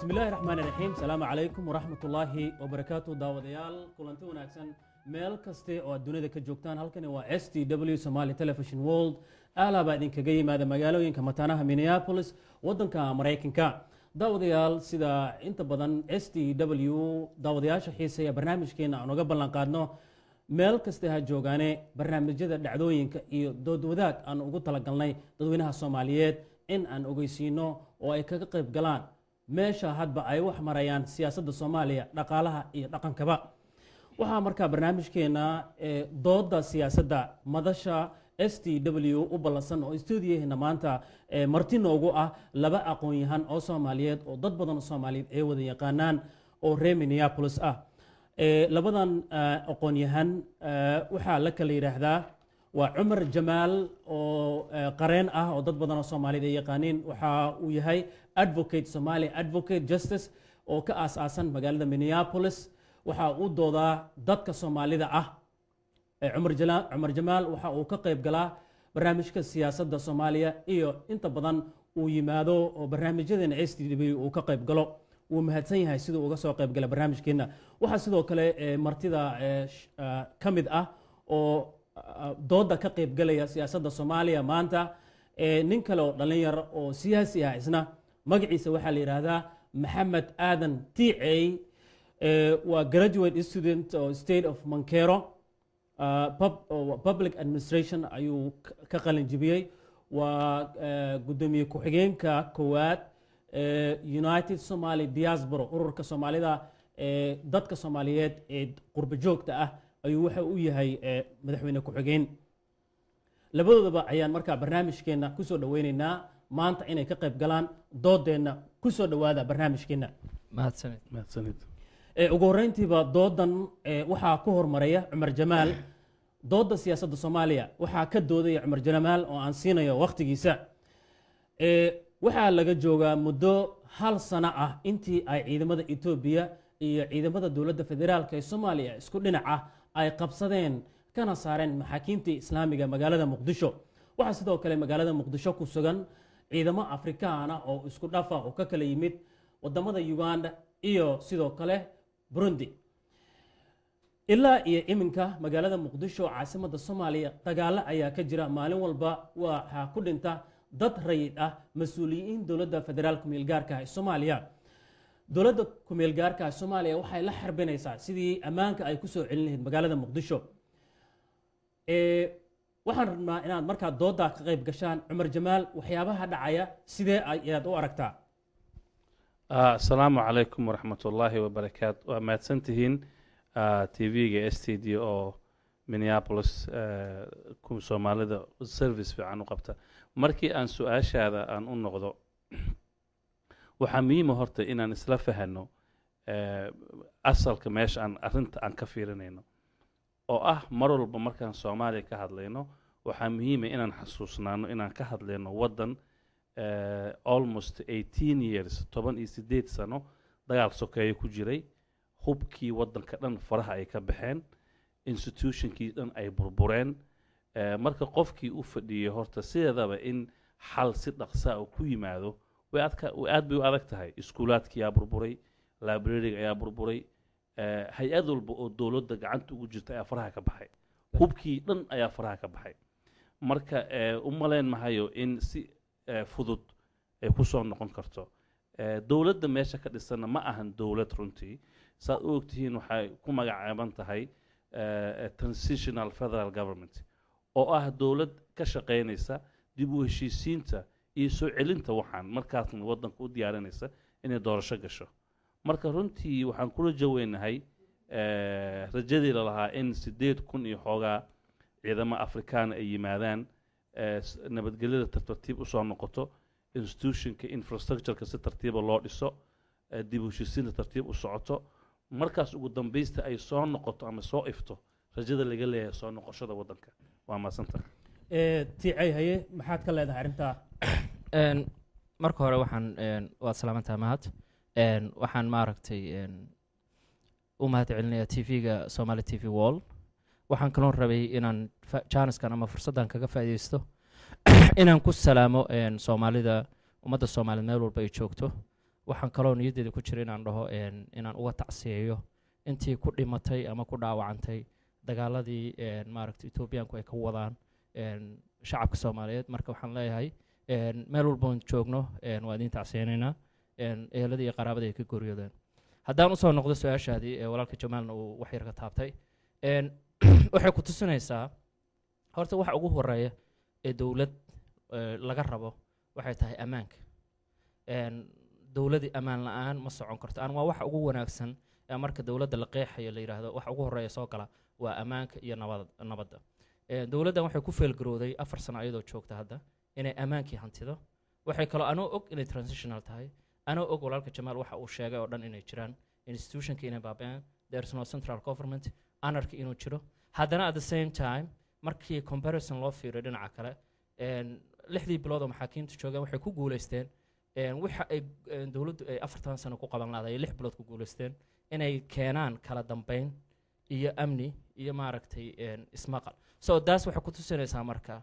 بسم الله الرحمن الرحيم السلام عليكم ورحمة الله وبركاته داوديال كلنتي وناكسن ميل كستي oo dunida ka joogtaan halkani waa STW Somali Television World ala ba idinka yimaada magaalooyinka mataanaha Minneapolis wadanka Mareykanka daawadayaal sida inta badan STW daawadayaasha xiiseeya barnaamijkeena aan uga ballan qaadno meel kasta ha joogaane barnaamijyada dhacdooyinka iyo dood wadaag aan ugu talagalnay dadweynaha Soomaaliyeed in aan ogeysiino oo ay kaga qayb galaan meesha hadba ay wax marayaan siyaasadda Soomaaliya dhaqaalaha iyo dhaqankaba waxaa markaa barnaamijkeena dooda siyaasadda madasha STW u ballansan oo stuudiyaheena maanta marti noogu ah laba aqoon-yahan oo Soomaaliyeed oo dad badan oo Soomaaliyeed ay wada yaqaanaan oo reer Minneapolis ah labadan aqoon-yahan waxaa la kala yiraahdaa waa Cumar Jamaal oo qareen ah oo dad badan oo Soomaaliyeed ay yaqaaniin waxa uu yahay advocate Somali advocate justice oo ka aasaasan magaalada Minneapolis waxa uu doodaa dadka Soomaalida ah Cumar Jamaal waxa uu ka qayb galaa barnaamijka siyaasadda Soomaaliya iyo inta badan uu yimaado oo barnaamijyadeena STW uu ka qayb galo uu mahadsan yahay sidoo uga soo qayb gala barnaamijkeena waxa sidoo kale martida kamid ah oo dooda ka qayb galaya siyaasadda Soomaaliya maanta nin kale oo dhalinyar oo siyaasi ah isna magaciisa waxa la yiraahdaa Maxamed Aadan Tiicay waa graduate student of State of Mankero public administration ayuu ka qalin jibiyay waa gudoomiye ku-xigeenka koowaad United Somali Diaspora ururka Soomaalida dadka Soomaaliyeed ee qurba joogta ah ayuu waxa uu yahay madaxweyne ku-xigeen labadoodaba ayaan markaa barnaamijkeena ku soo dhaweynaynaa maanta inay ka qayb galaan doodeena ku soo dhawaada barnaamijkeena mahadsanid ugu horreyntiiba doodan waxaa ku hormaraya Cumar Jamaal dooda siyaasadda Soomaaliya waxaa ka doodaya Cumar Jamaal oo aan siinayo waqtigiisa waxaa laga joogaa muddo hal sano ah intii ay ciidamada Itoobiya iyo ciidamada dawladda federaalka ee Soomaaliya isku dhinac ah ay qabsadeen kana saareen maxaakiimta Islaamiga magaalada Muqdisho waxa sidoo kale magaalada Muqdisho ku sugan ciidamo Afrikaan ah oo isku dhafa oo ka kala yimid wadamada Uganda iyo sidoo kale Burundi ilaa iyo iminka magaalada Muqdisho caasimadda Soomaaliya dagaalo ayaa ka jira maalin walba waxa ku dhinta dad rayid ah mas'uuliyiin dawladda federaalka meelgaarka ah Soomaaliya dawladda ku meelgaarka ah Soomaaliya waxay la xarbinaysaa sidii ammaanka ay ku soo celin lahayd magaalada Muqdisho waxaan rabnaa inaad markaa dooda ka qayb gashaan Cumar Jamaal waxyaabaha dhacaya sidee ayaad u aragtaa السلام عليكم ورحمة الله وبركاته وما تسنتهين تيفيجا STD أو مينيابوليس كم سومالي ذا سيرفيس في عنو قبته مركي أن سؤال هذا أن النقطة وحمي مهرت إن نسلفه إنه أصل كماش أن أرنت أن كفيرينه أو مرة بمركان سومالي كهاد لينه وحمي إن نحسسنا إن كهاد لينه ودن almost 18 years طبعا إستديت سنة دجال سكاي كجري حبكي ودن كلام فرح أي كبحين institution كي دن أي بربرين مركز قفكي أفدي هرتسي هذا بإن حل ست أقصاء وكوي معه وأد بيوعدك تهاي إسكولات كي بربري library يا بربري هي أدل الدولة دجعنت وجدت أي فرح كبحين حبكي دن أي فرح كبحين مركز أمالين معايو إن fudud ay ku soo noqon karto dawladda meesha ka dhisana ma ahan dawlad runtii saad u ogtihiin waxay ku magacaaban tahay transitional federal government oo ah dawlad ka shaqeynaysa dib u heshiisiinta iyo soo celinta waxaan markaasna wadanka u diyaarinaysa inay doorasho gasho marka runtii waxaan kula jaweynahay rajadii la lahaa in 8,000 iyo xoogaa ciidamo Afrikaan ay yimaadaan nabadgelyada tartiib u soo noqoto institutionka infrastructureka si tartiib loo dhiso dib u heshiisiinta tartiib u socoto markaas ugu dambaysta ay soo noqoto ama soo ifto rajada laga leeyahay soo noqoshada wadanka waa maasanta Tiicay haye maxaad ka leedahay arinta marka hore waxaan waa salaamantaa mahad waxaan maaragtay u mahad celinayaa TV-ga Somali TV World waxaan kaloo rabay inaan channelskan ama fursadan kaga faa'iideysto inaan ku salaamo Soomaalida ummadda Soomaaliyeed meel walba ay joogto waxaan kaloo niyaddeeda ku jira inaan dhaho inaan uga tacsiyeeyo intii ku dhimatay ama ku dhaawacantay dagaaladii maaragtay Etoobiyaanku ay ka wadaan shacabka Soomaaliyeed. marka waxaan leeyahay meel walba aan joogno waa idin tacsiyeenaynaa eheladii iyo qaraabadii ay ka geeriyoodeen. haddaan usoo noqdo su-aashaadii walaalka Jamaalna uu wax yar ka taabtay waxay ku tusinaysaa horta waxa ugu horeeya ee dowlad laga rabo waxay tahay ammaanka. dowladii ammaan la'aan ma socon karto. waa waxa ugu wanaagsan marka dowladda la qeexayo la yiraahdo waxa ugu horeeya soo gala waa ammaanka iyo nabadda. dowladdan waxay ku feelgarowday 4 sano ayadoo joogta hadda inay ammaankii hantido. waxay kaloo anoo og inay transitional tahay, anoo og walaalka Jamaal waxa uu sheegay oo dhan inay jiraan institutionka inay baaba'een, there's no central government, anarchy inuu jiro. haddana at the same time markii comparison loo fiiriyo dhinaca kale 6 bilood oo maxaakiimta joogeen waxay ku guuleysteen waxa ay dowladdu ay 4 sano ku qaban lahayd 6 bilood ku guuleysteen inay keenaan kala dambeyn iyo amni iyo maaragtay ismaqal. so taas waxay ku tusinaysaa marka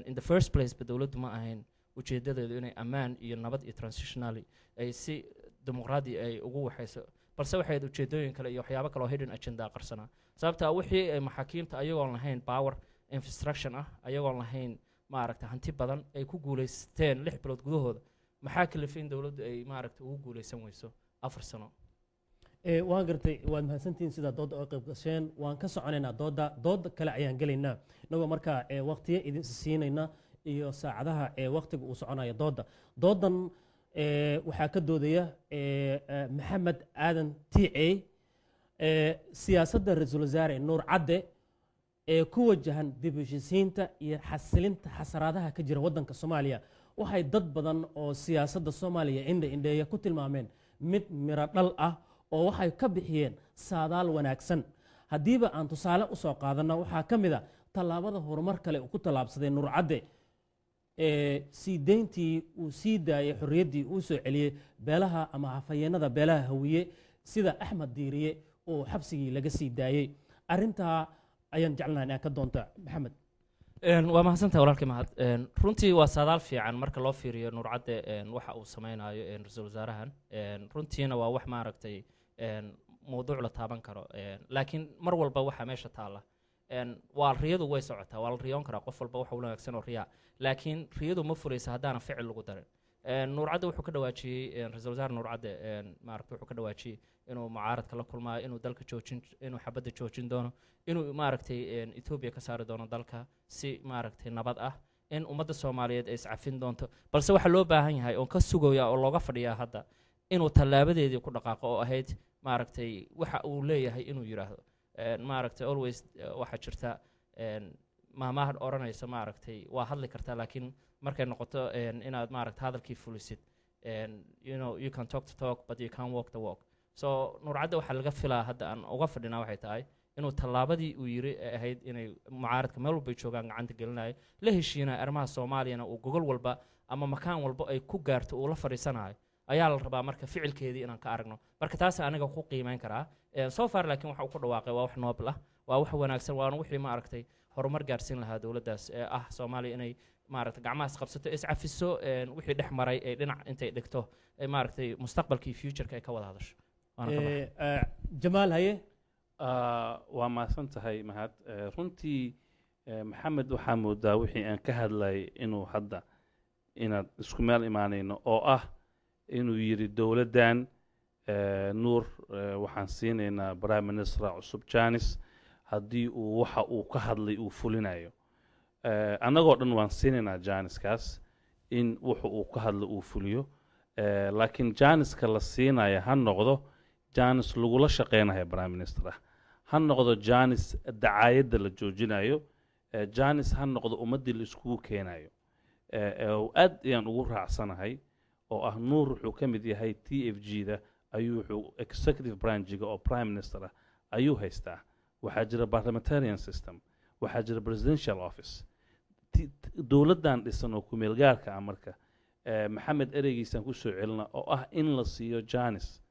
in the first place dowladdu ma ahayn ujeedadeedu inay ammaan iyo nabad iyo transitionally ay si dimuqraadi ay ugu waxayso, balse waxay ujeedooyin kale iyo waxyaabo kale oo hidden agenda qarsana. sababta wixii ay maxaakiimta ayagoon lahayn power infrastructure ayagoon lahayn maaragtay hanti badan ay ku guuleysteen 6 bilood gudahooda, maxaa kalifin dowladdu ay maaragtay ugu guuleysan weyso 4 sano. waan gartay, waad mahadsantihiin sida doodda oo qayb gasheen. waan ka soconaynaa doodda kale ayaan gelaynaa inagoo markaa waqtiyo idin siinayna iyo saacadaha waqtiga uu soconaya dooddan waxaa ka doodaya maxamed aadan tiice siyaasadda ra-iisul wasaare nuur cadde ee ku wajahan dib u heshiisiinta iyo xasilinta xasaraadaha ka jira waddanka Soomaaliya waxay dad badan oo siyaasadda Soomaaliya indheeya ku tilmaameen mid miro dhal ah oo waxay ka bixiyeen saadaal wanaagsan. haddiiba aan tusaale u soo qaadanno waxaa ka mid a tallaabada horumar kale uu ku tallaabsaday nuur cadde sii deyntii uu sii daayay xorriyaddii uu soo celiyey beelaha ama hafayeenada beelaha hawiye sida Axmed Diiriye oo xabsigii laga sii daayey. arrintaa ayaan jeclahay inaan ka doonta Maxamed. waa mahadsantahay walaalkay mahad. runtii waa saadaal fiican marka loo fiiriyo nuur cadde waxa uu samaynayo ra-iisul wasaarahan. runtiina waa wax maaragtay mowduuc la taaban karo, laakiin mar walba waxa meesha taala waa riyadu way socotaa, waa la riyoon karaa qof walba waxa wanaagsan oo riyaa, laakiin riyadu ma furaysa haddaana ficil lagu darin. nuur cadde wuxuu ka dhawaajiyey ra-iisul wasaare nuur cadde maaragtay wuxuu ka dhawaajiyey inuu mucaaradka la kulmaayo, inuu dalka inuu xabadda joojin doono, inuu maaragtay Ethiopia ka saari doono dalka si maaragtay nabad ah, in ummadda Soomaaliyeed ay iscafin doonto. balse waxa loo baahan yahay oo ka sugaya oo looga fadhiyaa hadda inuu tallaabadeedii ku dhaqaaqo oo ahayd maaragtay waxa uu leeyahay inuu yiraahdo maaragtay always waxa jirta maamaha oranaysa maaragtay waa hadli kartaa, laakiin markay noqoto inaad maaragtay hadalkii fulisid you can talk the talk but you can't walk the walk. so nuur cadde waxaa laga filaa hadda aan uga fadhinaa waxay tahay inuu tallaabadii uu yiri ahayd inay mucaaradka meel walba joogaan gacanta gelinayo la heshiinayo arrimaha Soomaaliyana uu gogol walba ama makaan walba ay ku gaarto uu la fariisanayo ayaa la rabaa marka ficilkeedii inaan ka aragno. marka taas aniga ku qiimeyn karaa so far, laakiin waxa uu ku dhawaaqay waa wax noobl ah, waa wax wanaagsan, waana wixii maaragtay horumar gaarsiin lahaa dowladdaas Soomaaliya inay maaragtay gacmahaas qabsato iscafiso wixii dhex maray ee dhinac intay dhigto maaragtay mustaqbalkii future-ka ay ka wada hadasho. Jamaal haye. waa mahadsan tahay mahad. runtii maxamed waxaa moodaa wixii aan ka hadlayay inuu hadda inaad isku meel imaanayno oo ah inuu yiri dowladdan nuur waxaan siinaynaa prime minister cusub Janice haddii uu waxa uu ka hadlay uu fulinayo. annagoo dhan waan siinaynaa Janice-kaas in wuxa uu ka hadlo uu fuliyo, laakiin Janice-ka la siinaya ha noqdo Janice lagula shaqeynayo prime minister ha noqdo Janice dacaayadda la joojinayo, Janice ha noqdo ummaddii la iskugu keenayo. aad ayaan ugu raacsanahay oo ah nuur wuxuu ka mid yahay TFG-da ayuu wuxuu executive branch-ga oo prime minister ayuu haystaa. waxaa jira parliamentarian system, waxaa jira presidential office. dowladdan dhisan oo ku-meel gaarka ah marka maxamed ereygiisaan ku soo celina oo ah in la siiyo Janice.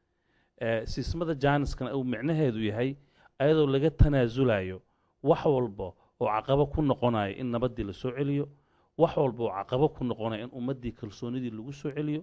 siismada Janice-kana uu micnaheedu yahay ayadoo laga tanaasulayo wax walba oo caqabo ku noqonayo in nabaddii la soo celiyo, wax walba oo caqabo ku noqonayo in ummaddii kalsoonidii lagu soo celiyo,